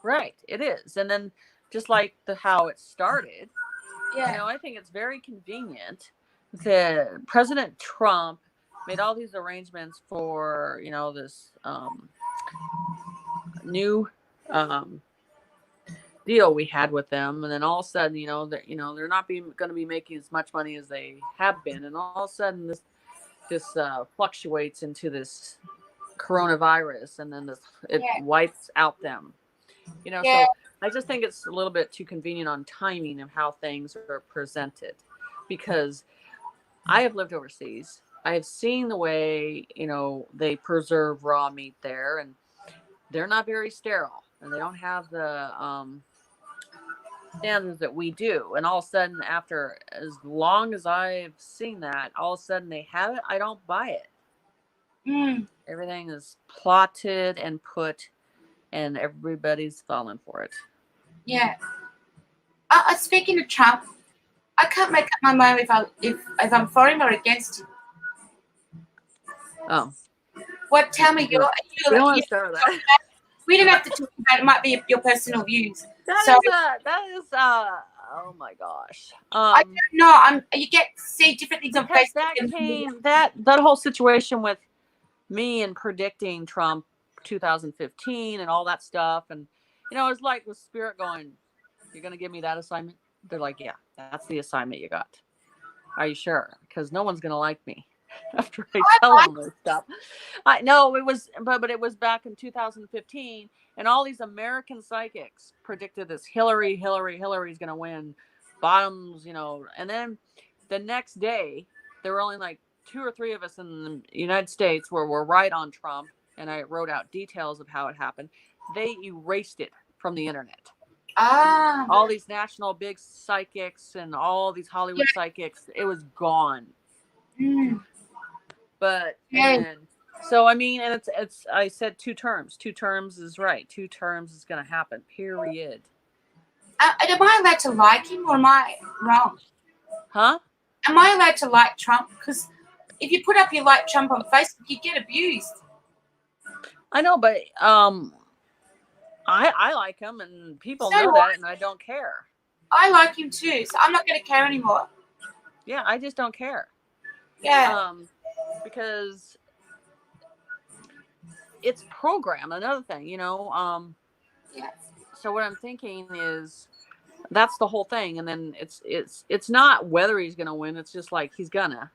Speaker 2: Right, it is. And then just like how it started,
Speaker 1: yeah.
Speaker 2: I think it's very convenient that President Trump made all these arrangements for, this new deal we had with them, and then all of a sudden, they're not going to be making as much money as they have been, and all of a sudden this fluctuates into this coronavirus, and then it wipes out them. So I just think it's a little bit too convenient on timing of how things are presented, because I have lived overseas. I have seen the way, they preserve raw meat there, and they're not very sterile, and they don't have the standards that we do. And all of a sudden, after as long as I've seen that, all of a sudden they have it, I don't buy it. Everything is plotted and put, and everybody's falling for it.
Speaker 1: Yeah. Speaking of Trump, I can't make up my mind if I'm for him or against him.
Speaker 2: Oh.
Speaker 1: What? Tell me.
Speaker 2: We don't want to start with that.
Speaker 1: We don't have to talk about it. It might be your personal views.
Speaker 2: That is oh my gosh.
Speaker 1: I don't know. You see different things on Facebook.
Speaker 2: That whole situation with me and predicting Trump 2015 and all that stuff, and it's like with Spirit going, "You're going to give me that assignment?" They're like, "Yeah, that's the assignment you got." Are you sure? Because no one's going to like me after I tell them this stuff. I know it was, but it was back in 2015, and all these American psychics predicted this Hillary's going to win, bottoms, and then the next day there were only like 2 or 3 of us in the United States where we're right on Trump, and I wrote out details of how it happened. They erased it from the internet. All these national big psychics and all these Hollywood psychics, it was gone. But so I mean, and it's I said 2 terms. 2 terms is right. 2 terms is going to happen. Period.
Speaker 1: Am I allowed to like him, or am I wrong?
Speaker 2: Huh?
Speaker 1: Am I allowed to like Trump? Because if you put up you like Trump on Facebook, you get abused.
Speaker 2: I know, but I like him, and people know that, and I don't care.
Speaker 1: I like him too, so I'm not going to care anymore.
Speaker 2: Yeah, I just don't care.
Speaker 1: Yeah.
Speaker 2: Because it's programmed. Another thing, So what I'm thinking is that's the whole thing, and then it's not whether he's gonna win. It's just like he's gonna.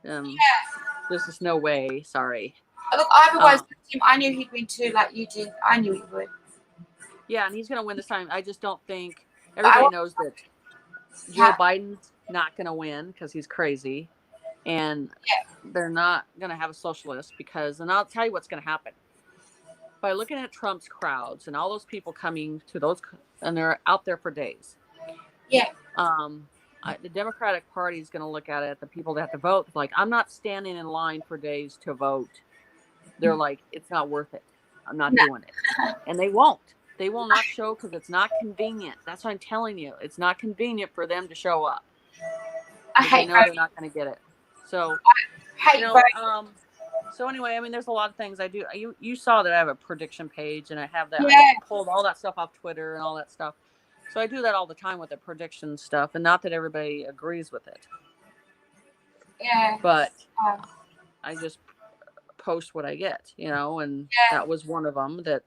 Speaker 2: There's just no way. Sorry.
Speaker 1: Look, I've always him. I knew he'd win too, like you did. I knew he would.
Speaker 2: Yeah, and he's gonna win this time. I just don't think everybody knows that Joe Biden's not gonna win because he's crazy. And they're not going to have a socialist because, and I'll tell you what's going to happen. By looking at Trump's crowds and all those people coming to those, and they're out there for days.
Speaker 1: Yeah.
Speaker 2: The Democratic Party is going to look at it, the people that have to vote, like, I'm not standing in line for days to vote. They're like, it's not worth it. I'm not doing it. And they won't. They will not show because it's not convenient. That's what I'm telling you. It's not convenient for them to show up.
Speaker 1: I
Speaker 2: They
Speaker 1: hate
Speaker 2: know
Speaker 1: voting.
Speaker 2: they're not going to get it. So,
Speaker 1: Hate
Speaker 2: you know,
Speaker 1: voting.
Speaker 2: so anyway, I mean, there's a lot of things I do. You saw that I have a prediction page, and I have that.
Speaker 1: Yeah.
Speaker 2: I pulled all that stuff off Twitter and all that stuff. So I do that all the time with the prediction stuff, and not that everybody agrees with it.
Speaker 1: Yeah.
Speaker 2: But I just post what I get, you know, and that was one of them that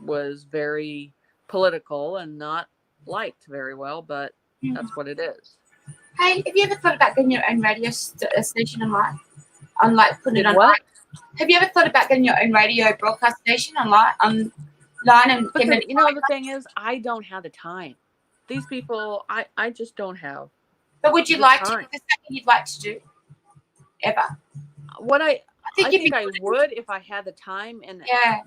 Speaker 2: was very political and not liked very well, but that's what it is.
Speaker 1: Hey, have you ever thought about getting your own radio station online? On like putting it online?
Speaker 2: What?
Speaker 1: Have you ever thought about getting your own radio broadcast station online and getting it?
Speaker 2: You know, the thing is, I don't have the time. These people, I just don't have.
Speaker 1: But would you like to? Is this something you'd like to do? Ever?
Speaker 2: What I think I would if I had the time, and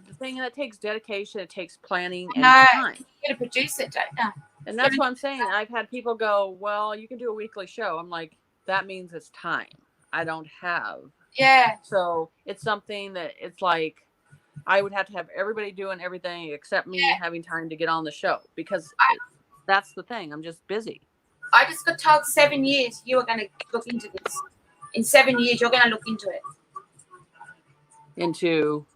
Speaker 2: the thing that takes dedication, it takes planning and time.
Speaker 1: You gotta produce it, don't you?
Speaker 2: And that's what I'm saying. I've had people go, well, you can do a weekly show. I'm like, that means it's time. I don't have.
Speaker 1: Yeah.
Speaker 2: So it's something that it's like I would have to have everybody doing everything except me having time to get on the show, because that's the thing. I'm just busy. I
Speaker 1: just got told 7 years you are going to look into this. In 7 years, you're going to look into it. Into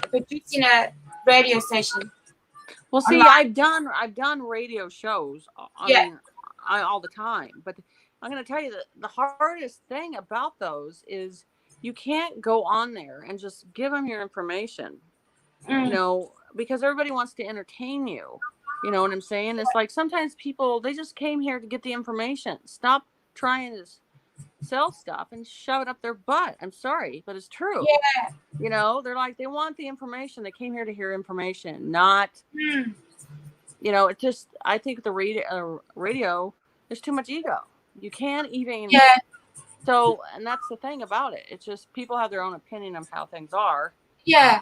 Speaker 1: producing a radio station.
Speaker 2: Well, see, I've done radio shows. I mean, all the time. But I'm going to tell you that the hardest thing about those is you can't go on there and just give them your information. You know, because everybody wants to entertain you. You know what I'm saying? It's like sometimes people, they just came here to get the information. Stop trying to sell stuff and shove it up their butt. I'm sorry, but it's true.
Speaker 1: Yeah.
Speaker 2: You know, they're like, they want the information. They came here to hear information, not, you know, it just, I think the radio, there's too much ego. You can't even. Yeah. So, and that's the thing about it. It's just people have their own opinion of how things are. Yeah.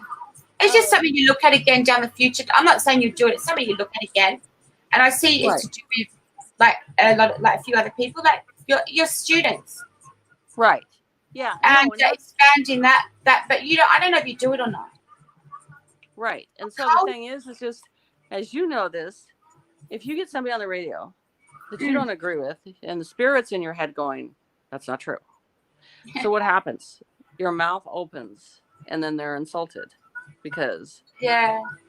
Speaker 1: It's just something you look at again down the future. I'm not saying you do it. It's something you look at again. And I see it's to do with like a few other people, like your students.
Speaker 2: Right. Yeah.
Speaker 1: And expanding that, but I don't know if you do it or not.
Speaker 2: Right. And so the thing is just, as you know this, if you get somebody on the radio that you don't agree with, and the spirit's in your head going, that's not true. So what happens? Your mouth opens, and then they're insulted. Because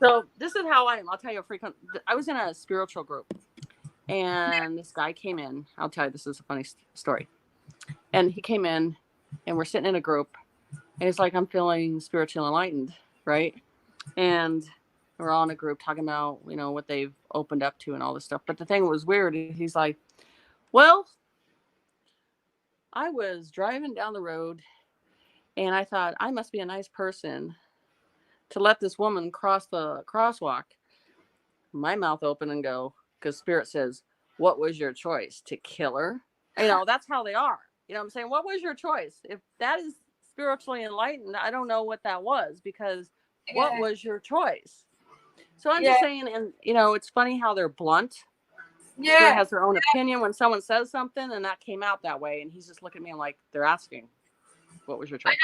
Speaker 2: so this is how I am. I'll tell you a frequent. I was in a spiritual group, and this guy came in. I'll tell you, this is a funny story. And he came in, and we're sitting in a group, and it's like I'm feeling spiritually enlightened, right? And we're all in a group talking about, you know, what they've opened up to and all this stuff. But the thing that was weird, he's like, well, I was driving down the road, and I thought I must be a nice person to let this woman cross the crosswalk. My mouth open and go, because Spirit says, what was your choice? To kill her? You know, that's how they are. You know what I'm saying? What was your choice? If that is spiritually enlightened, I don't know what that was, because what was your choice? So I'm just saying, and you know, it's funny how they're blunt. Yeah. Spirit has their own opinion when someone says something, and that came out that way. And he's just looking at me like they're asking, what was your choice?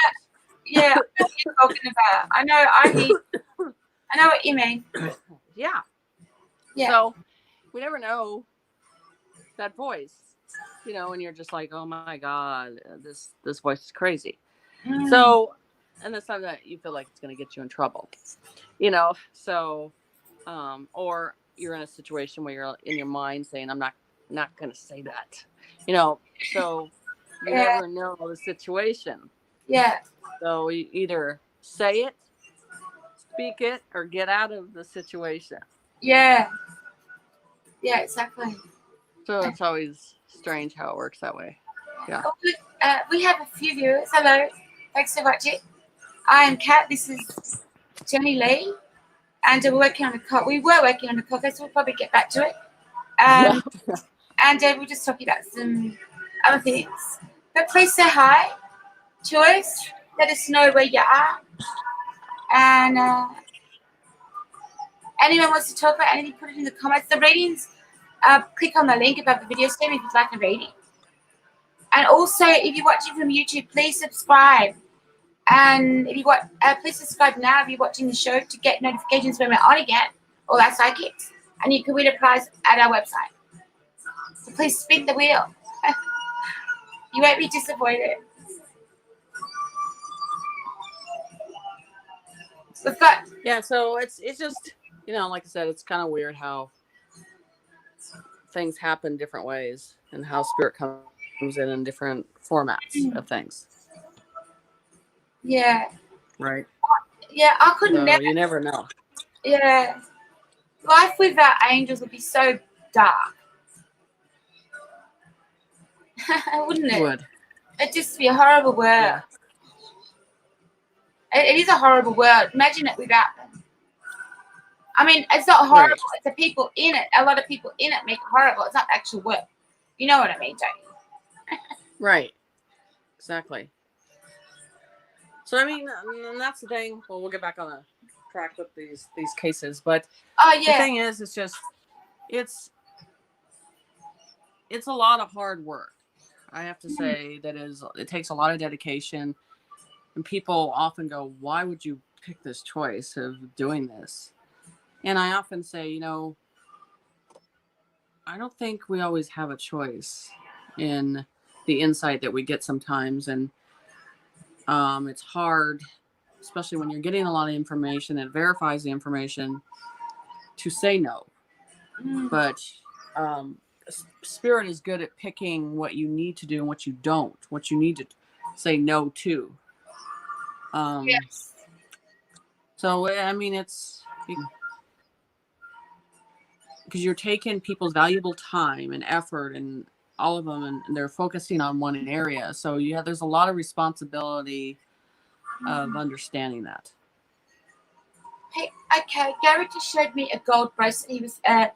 Speaker 1: Yeah, I know what you're talking about. I know what you mean.
Speaker 2: Yeah. So we never know that voice, you know, and you're just like, oh my God, this voice is crazy. So, and that's something that you feel like it's going to get you in trouble, you know. So, or you're in a situation where you're in your mind saying, I'm not going to say that, you know. So you never know the situation. Yeah. So you either say it, speak it, or get out of the situation. Yeah.
Speaker 1: Yeah, exactly.
Speaker 2: So it's always strange how it works that way. Yeah.
Speaker 1: We have a few viewers. Hello. Thanks for watching. I am Kat. This is Jenny Lee. And we were working on a podcast. So we'll probably get back to it. And we're just talking about some other things. But please say hi to us. Let us know where you are. And anyone wants to talk about anything, put it in the comments. The readings, click on the link above the video stream if you'd like a reading. And also, if you're watching from YouTube, please subscribe. And if you want, please subscribe now if you're watching the show to get notifications when we're on again, all our sidekicks. And you can win a prize at our website. So please spin the wheel. You won't be disappointed. We've got...
Speaker 2: Yeah, so it's just, like I said, it's kind of weird how things happen different ways and how spirit comes in different formats of things.
Speaker 1: Yeah.
Speaker 2: Right.
Speaker 1: Yeah, I could
Speaker 2: So
Speaker 1: never...
Speaker 2: you never know.
Speaker 1: Yeah. Life without angels would be so dark. Wouldn't it?
Speaker 2: Would.
Speaker 1: It'd just be a horrible world.
Speaker 2: Yeah.
Speaker 1: It is a horrible world. Imagine it without them. I mean, it's not horrible. Right. It's the people in it. A lot of people in it make it horrible. It's not the actual work. You know what I mean, don't you?
Speaker 2: Right. Exactly. So, I mean, and that's the thing. Well, we'll get back on the track with these cases. But the thing is, it's just, it's a lot of hard work. I have to say that it takes a lot of dedication. And people often go, why would you pick this choice of doing this? And I often say, I don't think we always have a choice in the insight that we get sometimes. And it's hard, especially when you're getting a lot of information that verifies the information, to say no. But spirit is good at picking what you need to do and what you don't, what you need to say no to.
Speaker 1: Yes.
Speaker 2: So, I mean, it's because you're taking people's valuable time and effort and all of them, and they're focusing on one area. So there's a lot of responsibility of understanding that.
Speaker 1: Hey, okay, Gary just showed me a gold bracelet. He was a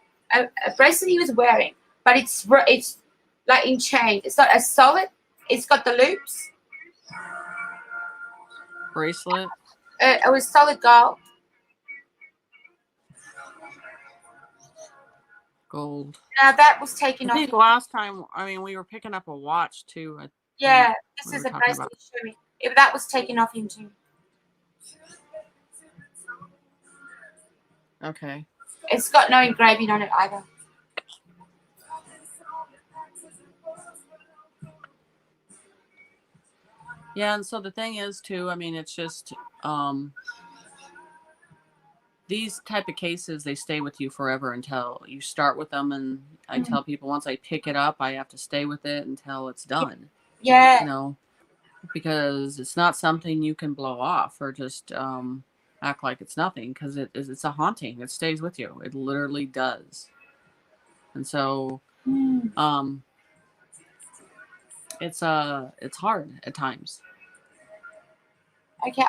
Speaker 1: bracelet he was wearing, but it's like in chain. It's not as solid. It's got the loops.
Speaker 2: Bracelet.
Speaker 1: It was solid gold.
Speaker 2: Gold.
Speaker 1: Now that was taken off.
Speaker 2: I think last time, we were picking up a watch too.
Speaker 1: Yeah, this is a bracelet he showed me. If that was taken off him too.
Speaker 2: Okay.
Speaker 1: It's got no engraving on it either.
Speaker 2: Yeah, and so the thing is too, it's just these type of cases, they stay with you forever until you start with them. And I tell people, once I pick it up, I have to stay with it until it's done.
Speaker 1: Yeah.
Speaker 2: Because it's not something you can blow off or just act like it's nothing, because it's a haunting. It stays with you. It literally does. And so it's hard at times.
Speaker 1: Okay,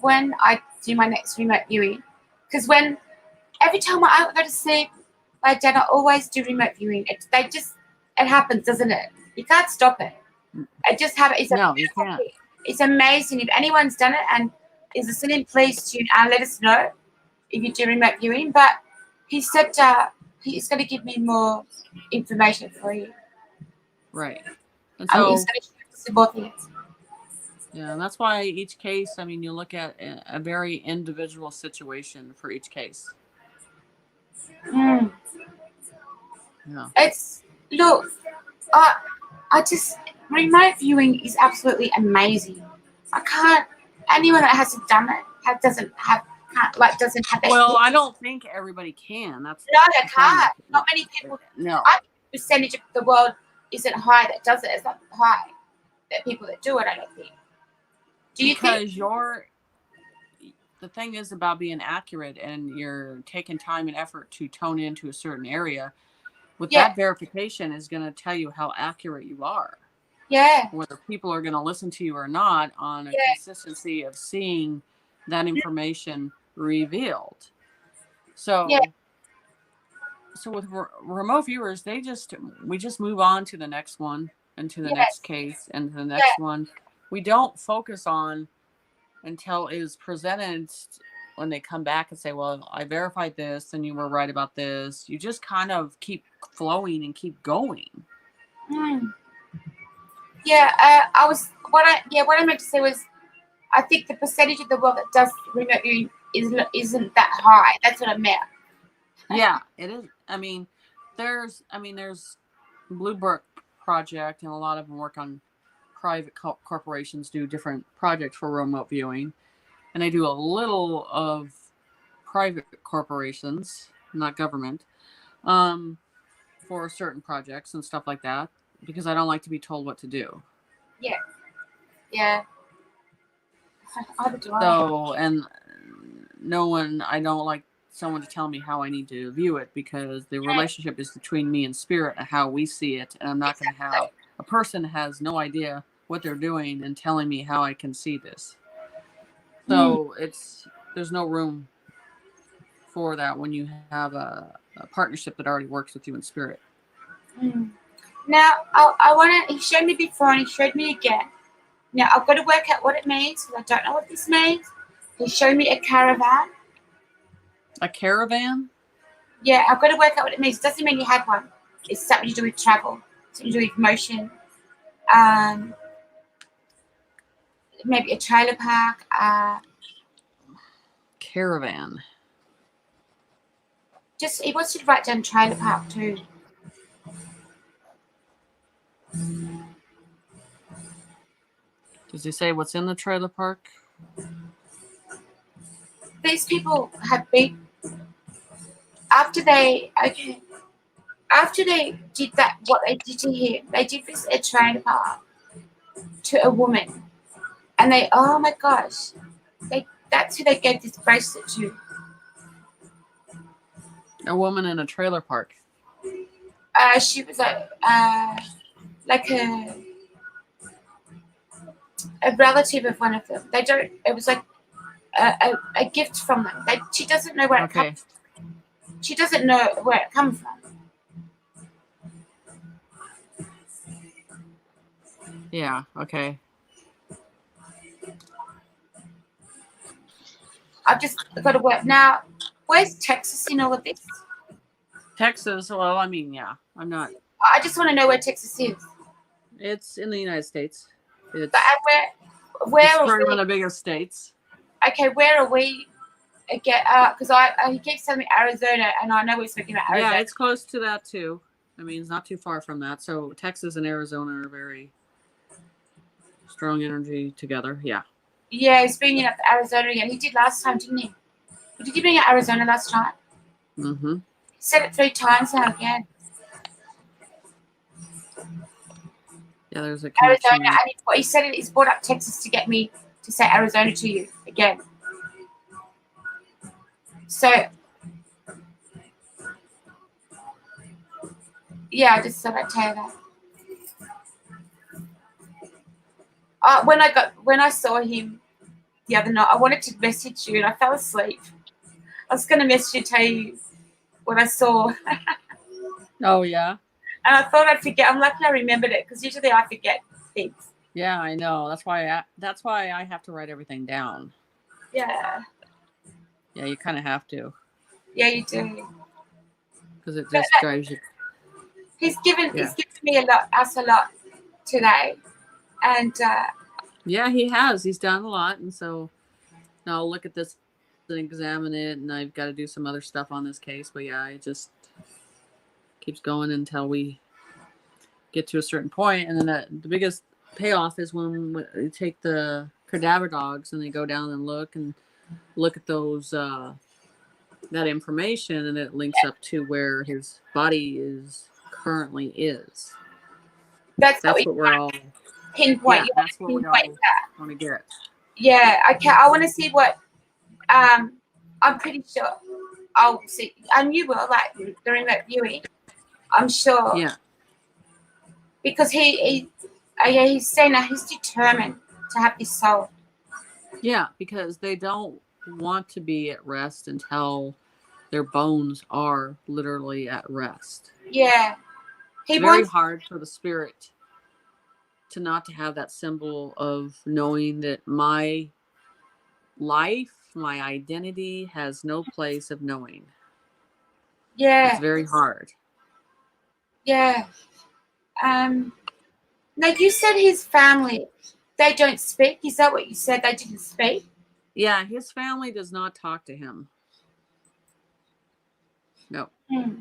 Speaker 1: when I do my next remote viewing, because every time I go to sleep, my dad, I always do remote viewing. It happens, doesn't it? You can't stop it. It just happens.
Speaker 2: You can't.
Speaker 1: It's amazing. If anyone's done it and is listening, please tune and let us know if you do remote viewing. But he said he's going to give me more information for you.
Speaker 2: Right. And so
Speaker 1: he's going to show us more things.
Speaker 2: Yeah, and that's why each case, you look at a very individual situation for each case.
Speaker 1: Yeah. Remote viewing is absolutely amazing. Anyone that hasn't done it doesn't have that.
Speaker 2: Well, I don't think everybody can.
Speaker 1: No, they can't. Not many people.
Speaker 2: No.
Speaker 1: I think the percentage of the world isn't high that does it. It's not high that people that do it, I don't think. Do you think?
Speaker 2: Because the thing is about being accurate, and you're taking time and effort to tone into a certain area. With that verification is going to tell you how accurate you are.
Speaker 1: Yeah.
Speaker 2: Whether people are going to listen to you or not on a consistency of seeing that information revealed. So, so with remote viewers, we just move on to the next one and to the next case and to the next one. We don't focus on until it is presented when they come back and say, well, I verified this and you were right about this. You just kind of keep flowing and keep going.
Speaker 1: Yeah, what I meant to say was, I think the percentage of the world that does remote viewing isn't that high. That's what I meant.
Speaker 2: Yeah, it is. There's Bluebird Project, and a lot of them work on private corporations do different projects for remote viewing, and they do a little of private corporations, not government, for certain projects and stuff like that, because I don't like to be told what to do.
Speaker 1: Yeah, yeah. I would do.
Speaker 2: So, and I don't like someone to tell me how I need to view it, because the relationship is between me and spirit and how we see it, and I'm not going to have a person has no idea what they're doing and telling me how I can see this. So there's no room for that when you have a partnership that already works with you in spirit.
Speaker 1: Now, I want to. He showed me before and he showed me again. Now, I've got to work out what it means, because I don't know what this means. He showed me a caravan.
Speaker 2: A caravan?
Speaker 1: Yeah, I've got to work out what it means. It doesn't mean you had one. It's something to do with travel, something to do with motion. Maybe a trailer park.
Speaker 2: Caravan.
Speaker 1: He wants you to write down trailer park too.
Speaker 2: Does he say what's in the trailer park?
Speaker 1: These people have been, after they did that, what they did to him, they did this at trailer park to a woman, and oh my gosh, that's who they gave this bracelet to.
Speaker 2: A woman in a trailer park.
Speaker 1: She was like a relative of one of them. It was like a gift from them. She doesn't know where it comes from. She doesn't know where it comes from.
Speaker 2: Yeah, okay.
Speaker 1: I've just got to work. Now, where's Texas in all of this?
Speaker 2: Texas, well, yeah, I'm not.
Speaker 1: I just want to know where Texas is.
Speaker 2: It's in the United States. It's
Speaker 1: where
Speaker 2: it's one of the biggest states.
Speaker 1: Okay, where are we again? Because he keeps telling me Arizona, and I know we're speaking about Arizona.
Speaker 2: Yeah, it's close to that too. It's not too far from that. So Texas and Arizona are very strong energy together. Yeah.
Speaker 1: Yeah, he's bringing up Arizona again. He did last time, didn't he? Did he bring up Arizona last time?
Speaker 2: Mm-hmm.
Speaker 1: He said it 3 times now again.
Speaker 2: Yeah, there's a connection.
Speaker 1: Arizona, and he said it. He's brought up Texas to get me to say Arizona to you again. So, yeah, I just thought I'd tell you that. When I saw him the other night, I wanted to message you and I fell asleep. I was going to message you, tell you what I saw.
Speaker 2: Oh, yeah?
Speaker 1: And I thought I'd forget. I'm lucky I remembered it, because usually I forget things.
Speaker 2: Yeah, I know. That's why I have to write everything down.
Speaker 1: Yeah.
Speaker 2: Yeah, you kind of have to.
Speaker 1: Yeah, you do.
Speaker 2: Because it just drives you.
Speaker 1: He's given me us a lot today. And
Speaker 2: yeah, he has. He's done a lot. And so now I'll look at this and examine it. And I've got to do some other stuff on this case. But yeah, it just keeps going until we get to a certain point. And then the biggest payoff is when you take the cadaver dogs and they go down and look at those that information, and it links up to where his body currently is.
Speaker 1: That's what
Speaker 2: we're all
Speaker 1: pinpoint.
Speaker 2: Yeah, that's what we all want to get.
Speaker 1: Yeah, I want to see what. I'm pretty sure I'll see, and you will, like, during that viewing. I'm sure.
Speaker 2: Yeah.
Speaker 1: Because he's saying that he's determined to have this soul.
Speaker 2: Yeah, because they don't want to be at rest until their bones are literally at rest.
Speaker 1: Yeah.
Speaker 2: It's very hard for the spirit to not to have that symbol of knowing that my life, my identity has no place of knowing.
Speaker 1: Yeah.
Speaker 2: It's very hard.
Speaker 1: Yeah. Now, you said his family, they don't speak. Is that what you said? They didn't speak?
Speaker 2: Yeah, his family does not talk to him. No.
Speaker 1: Hmm.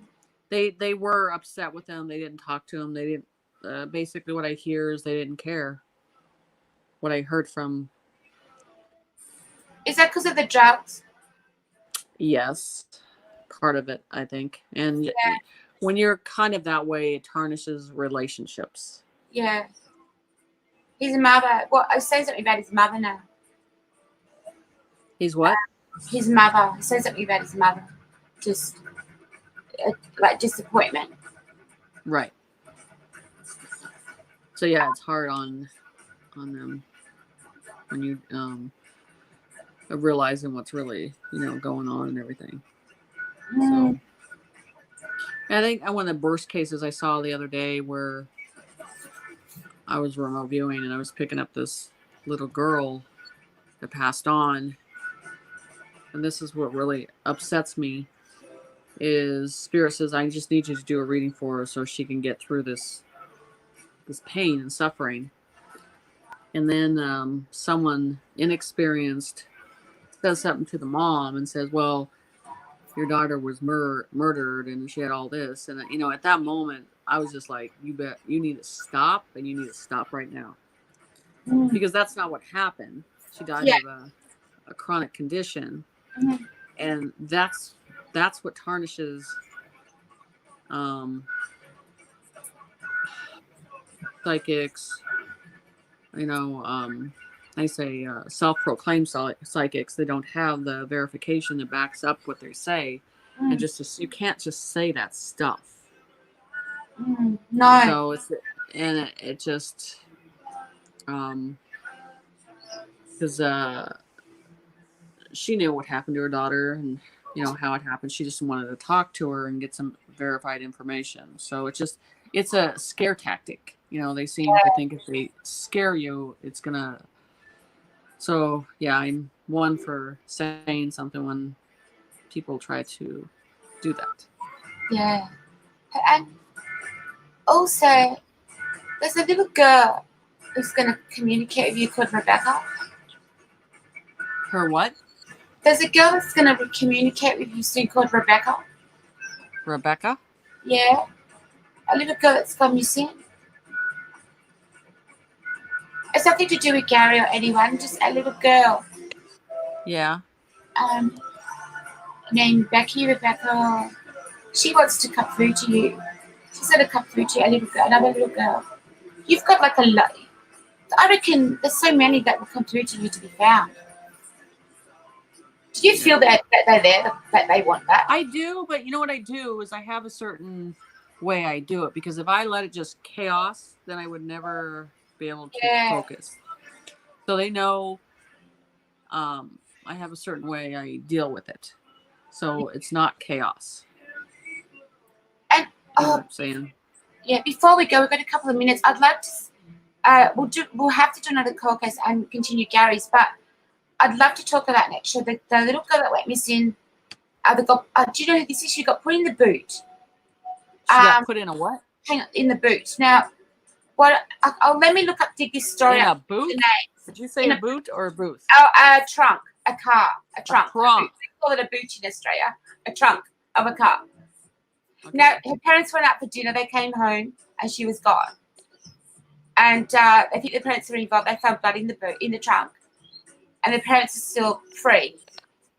Speaker 2: They were upset with him. They didn't talk to him. They didn't. Basically, what I hear is they didn't care. What I heard from.
Speaker 1: Is that because of the drugs?
Speaker 2: Yes, part of it, I think. And
Speaker 1: Yeah.
Speaker 2: when you're kind of that way, it tarnishes relationships.
Speaker 1: Yeah. His mother, well, I say something about his mother now.
Speaker 2: He's what?
Speaker 1: His mother. Say something about his mother. Just like disappointment.
Speaker 2: Right. So yeah, it's hard on them when you realizing what's really going on and everything. So I think one of the worst cases I saw the other day where I was remote viewing and I was picking up this little girl that passed on, and this is what really upsets me is Spirit says I just need you to do a reading for her so she can get through this pain and suffering. And then someone inexperienced says something to the mom and says, well, your daughter was murdered and she had all this. And, at that moment, I was just like, you need to stop, and you need to stop right now. Because that's not what happened. She died of a chronic condition.
Speaker 1: Mm-hmm.
Speaker 2: And that's what tarnishes psychics, I say self-proclaimed psychics. They don't have the verification that backs up what they say, and just you can't just say that stuff.
Speaker 1: No.
Speaker 2: So it just because she knew what happened to her daughter and how it happened. She just wanted to talk to her and get some verified information. So it's a scare tactic. They seem to think if they scare you, it's gonna. So yeah, I'm one for saying something when people try to do that.
Speaker 1: Yeah. And also, there's a little girl who's going to communicate with you called Rebecca.
Speaker 2: Her what?
Speaker 1: There's a girl that's going to communicate with you soon called Rebecca.
Speaker 2: Rebecca?
Speaker 1: Yeah. A little girl that's gone missing. It's nothing to do with Gary or anyone, just a little girl.
Speaker 2: Yeah.
Speaker 1: Named Rebecca. She wants to come through to you. She's going to come through to you, a little girl, another little girl. You've got like a lot. I reckon there's so many that will come through to you to be found. Do you feel that they're there, that they want that?
Speaker 2: I do, but you know what I do is I have a certain way I do it, because if I let it just chaos, then I would never be able to focus. So they know I have a certain way I deal with it. So it's not chaos.
Speaker 1: And
Speaker 2: you know what I'm saying?
Speaker 1: Yeah, before we go, we've got a couple of minutes. I'd like to we'll have to do another call case and continue Gary's, but I'd love to talk about next year. The little girl that went missing, do you know who this is? She got put in the boot.
Speaker 2: She got put in a what?
Speaker 1: Hang on, in the boot. Now, let me dig this story
Speaker 2: up.
Speaker 1: In
Speaker 2: a boot? Did you say a boot or a booth?
Speaker 1: Oh, a trunk, a car, a trunk.
Speaker 2: A trunk.
Speaker 1: They call it a boot in Australia, a trunk of a car. Okay. Now, her parents went out for dinner. They came home and she was gone. And I think the parents were involved. They found blood in the trunk. And the parents are still free.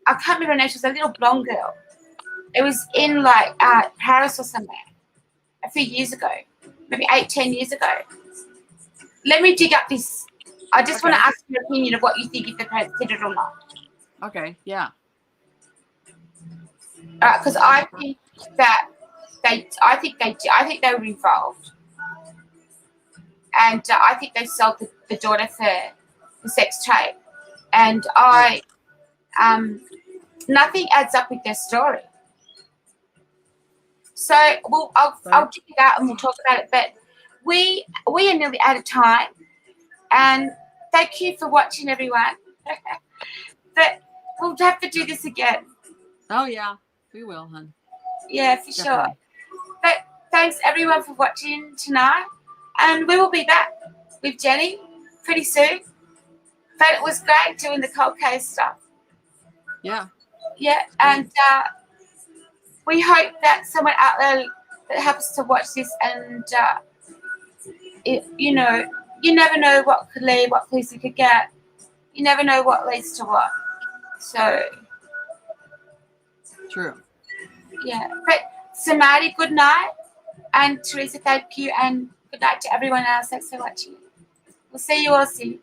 Speaker 1: I can't remember her name. She was a little blonde girl. It was in Paris or somewhere a few years ago, maybe 8-10 years ago. Let me dig up this. I just want to ask your opinion of what you think, if the parents did it or not.
Speaker 2: Okay, yeah.
Speaker 1: Because I think that I think they were involved, and I think they sold the daughter for sex trade, and nothing adds up with their story. So I'll dig it out and we'll talk about it. But we are nearly out of time, and thank you for watching, everyone. But we'll have to do this again.
Speaker 2: Oh yeah, we will, hon.
Speaker 1: Yeah, for sure. But thanks everyone for watching tonight. And we will be back with Jenny pretty soon. But it was great doing the cold case stuff.
Speaker 2: Yeah.
Speaker 1: Yeah, and we hope that someone out there that happens to watch this and, you know, you never know what could lead, what clues you could get. You never know what leads to what. So,
Speaker 2: True.
Speaker 1: yeah. But Samadi, good night. And Teresa, thank you. And good night to everyone else. Thanks for watching. We'll see you all soon.